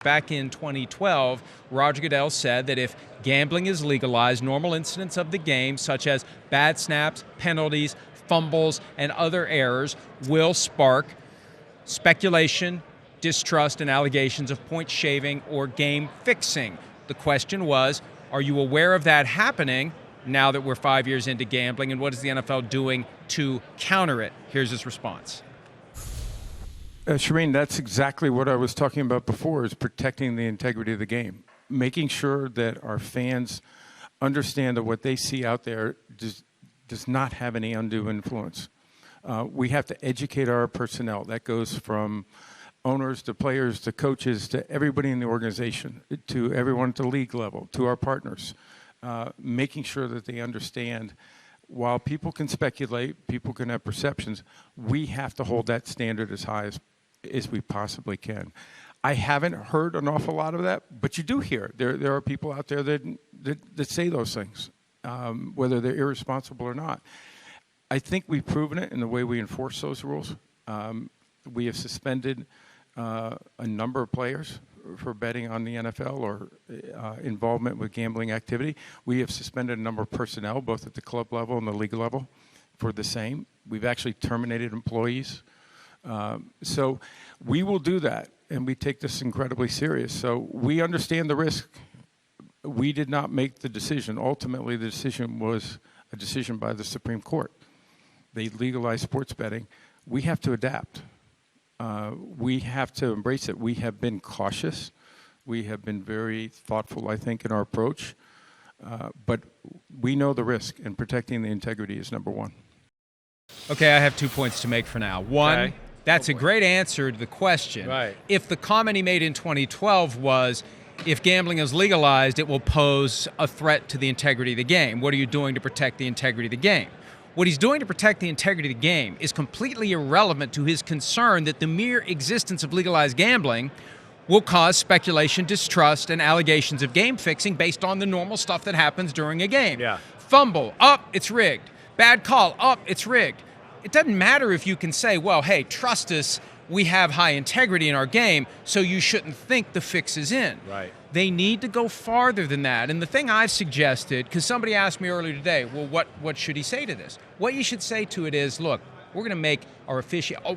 Back in 2012, Roger Goodell said that if gambling is legalized, normal incidents of the game, such as bad snaps, penalties, fumbles, and other errors, will spark speculation, distrust, and allegations of point shaving or game fixing. The question was, are you aware of that happening now that we're 5 years into gambling, and what is the NFL doing to counter it? Here's his response. Shireen, that's exactly what I was talking about before, is protecting the integrity of the game. Making sure that our fans understand that what they see out there does not have any undue influence. We have to educate our personnel. That goes from owners to players to coaches to everybody in the organization, to everyone at the league level, to our partners, making sure that they understand while people can speculate, people can have perceptions, we have to hold that standard as high as we possibly can. I haven't heard an awful lot of that, but you do hear. There are people out there that say those things, whether they're irresponsible or not. I think we've proven it in the way we enforce those rules. We have suspended a number of players for betting on the NFL or involvement with gambling activity. We have suspended a number of personnel, both at the club level and the league level, for the same. We've actually terminated employees. So we will do that, and we take this incredibly serious. So we understand the risk. We did not make the decision. Ultimately, the decision was a decision by the Supreme Court. They legalized sports betting. We have to adapt. We have to embrace it. We have been cautious. We have been very thoughtful, I think, in our approach. But we know the risk, and protecting the integrity is number one. Okay, I have 2 points to make for now. One, Okay. That's a great answer to the question. Right. If the comment he made in 2012 was, if gambling is legalized, it will pose a threat to the integrity of the game. What are you doing to protect the integrity of the game? What he's doing to protect the integrity of the game is completely irrelevant to his concern that the mere existence of legalized gambling will cause speculation, distrust, and allegations of game fixing based on the normal stuff that happens during a game. Yeah. Fumble, it's rigged. Bad call, it's rigged. It doesn't matter if you can say, well, hey, trust us, we have high integrity in our game, so you shouldn't think the fix is in. Right. They need to go farther than that. And the thing I've suggested, because somebody asked me earlier today, well, what should he say to this? What you should say to it is, look, we're going to make our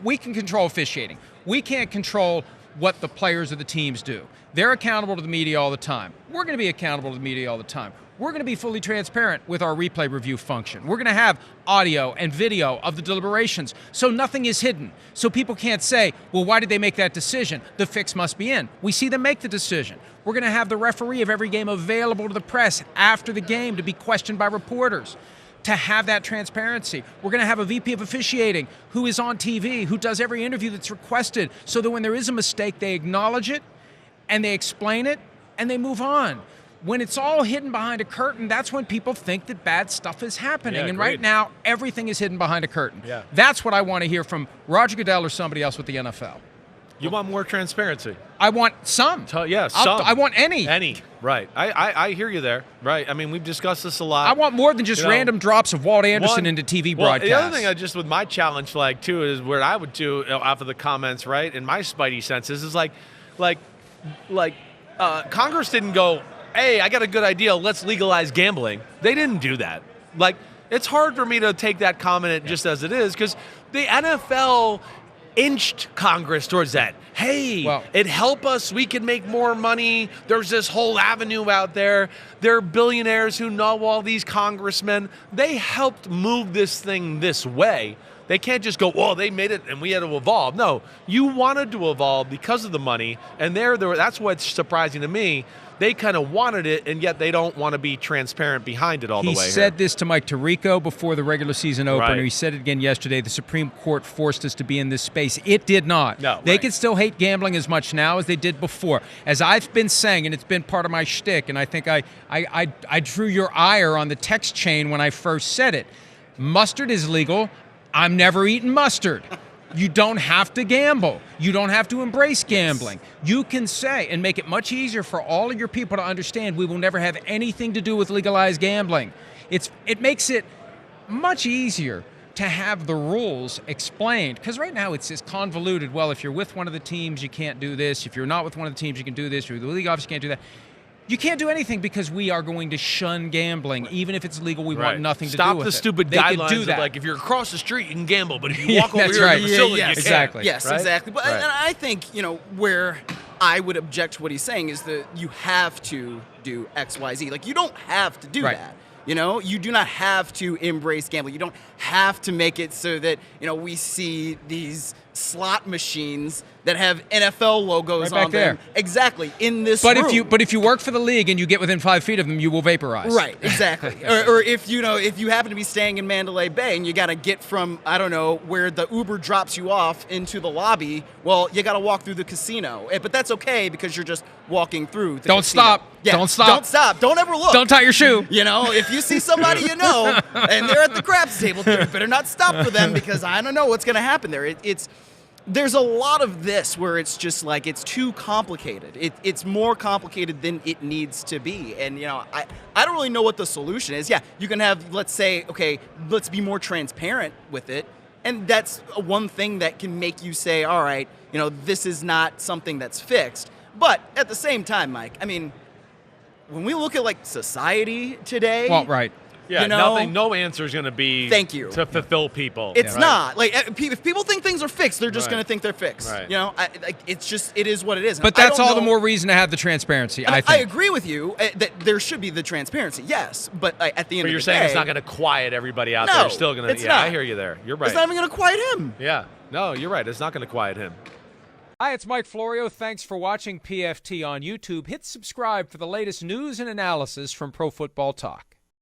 we can control officiating. We can't control what the players or the teams do. They're accountable to the media all the time. We're going to be accountable to the media all the time. We're going to be fully transparent with our replay review function. We're going to have audio and video of the deliberations, so nothing is hidden. So people can't say, well, why did they make that decision? The fix must be in. We see them make the decision. We're going to have the referee of every game available to the press after the game to be questioned by reporters, to have that transparency. We're going to have a VP of officiating who is on TV, who does every interview that's requested, so that when there is a mistake, they acknowledge it, and they explain it, and they move on. When it's all hidden behind a curtain, that's when people think that bad stuff is happening. Yeah, and right now, everything is hidden behind a curtain. Yeah. That's what I want to hear from Roger Goodell or somebody else with the NFL. You want more transparency? I want some. Yeah, some. I want any. Any, right. I hear you there, right. I mean, we've discussed this a lot. I want more than just random drops of Walt Anderson into TV broadcasts. The other thing I just, with my challenge flag, too, is where I would do, off of the comments, right, in my spidey senses, is like Congress didn't go, hey, I got a good idea, let's legalize gambling. They didn't do that. Like, it's hard for me to take that comment just as it is, because the NFL inched Congress towards that. Hey, it help us, we can make more money. There's this whole avenue out there. There are billionaires who know all these congressmen. They helped move this thing this way. They can't just go, well, they made it and we had to evolve. No, you wanted to evolve because of the money, and that's what's surprising to me. They kind of wanted it, and yet they don't want to be transparent behind it all the way. He said this to Mike Tirico before the regular season opener. Right. He said it again yesterday. The Supreme Court forced us to be in this space. It did not. No, they can still hate gambling as much now as they did before. As I've been saying, and it's been part of my shtick, and I think I drew your ire on the text chain when I first said it. Mustard is legal. I'm never eating mustard. You don't have to gamble. You don't have to embrace gambling. You can say, and make it much easier for all of your people to understand, we will never have anything to do with legalized gambling. It makes it much easier to have the rules explained, because right now it's this convoluted, well, if you're with one of the teams, you can't do this. If you're not with one of the teams, you can do this. If you're the league office, you can't do that. You can't do anything because we are going to shun gambling. Even if it's legal, we want nothing to do with it. Stop the stupid they guidelines do that. of, like, if you're across the street, you can gamble, but if you walk over that's here right. to the facility, you can't. Exactly. Yes, right? exactly. But Right. and I think, where I would object to what he's saying is that you have to do X, Y, Z. Like, you don't have to do Right. that. You do not have to embrace gambling. You don't have to make it so that, we see these slot machines that have NFL logos Right back on them. there. Exactly. In this But room. if you work for the league and you get within 5 feet of them, you will vaporize. Right, exactly. or if if you happen to be staying in Mandalay Bay and you got to get from, I don't know, where the Uber drops you off into the lobby, well, you got to walk through the casino. But that's okay because you're just walking through the Don't casino. stop. Yeah, Don't stop. Don't stop. Don't ever look. Don't tie your shoe. If you see somebody and they're at the craps table, you better not stop for them because I don't know what's going to happen there. There's a lot of this where it's just like it's too complicated. It's more complicated than it needs to be. And, I don't really know what the solution is. Yeah, you can have, let's say, okay, let's be more transparent with it. And that's one thing that can make you say, all right, this is not something that's fixed. But at the same time, Mike, I mean, when we look at like society today, Well, right. Yeah, no answer is going to be Thank you. to fulfill people. it's right? not. Like, if people think things are fixed, they're just Right. going to think they're fixed. Right. It is what it is. And But I that's don't all the know- more reason to have the transparency, I I think. agree with you that there should be the transparency, yes. But at the end But of you're the saying day, it's not going to quiet everybody out No, there. You're still going to. it's Yeah, not. I hear you there. You're right. it's not even going to quiet him. Yeah. No, you're right. It's not going to quiet him. Hi, it's Mike Florio. Thanks for watching PFT on YouTube. Hit subscribe for the latest news and analysis from Pro Football Talk.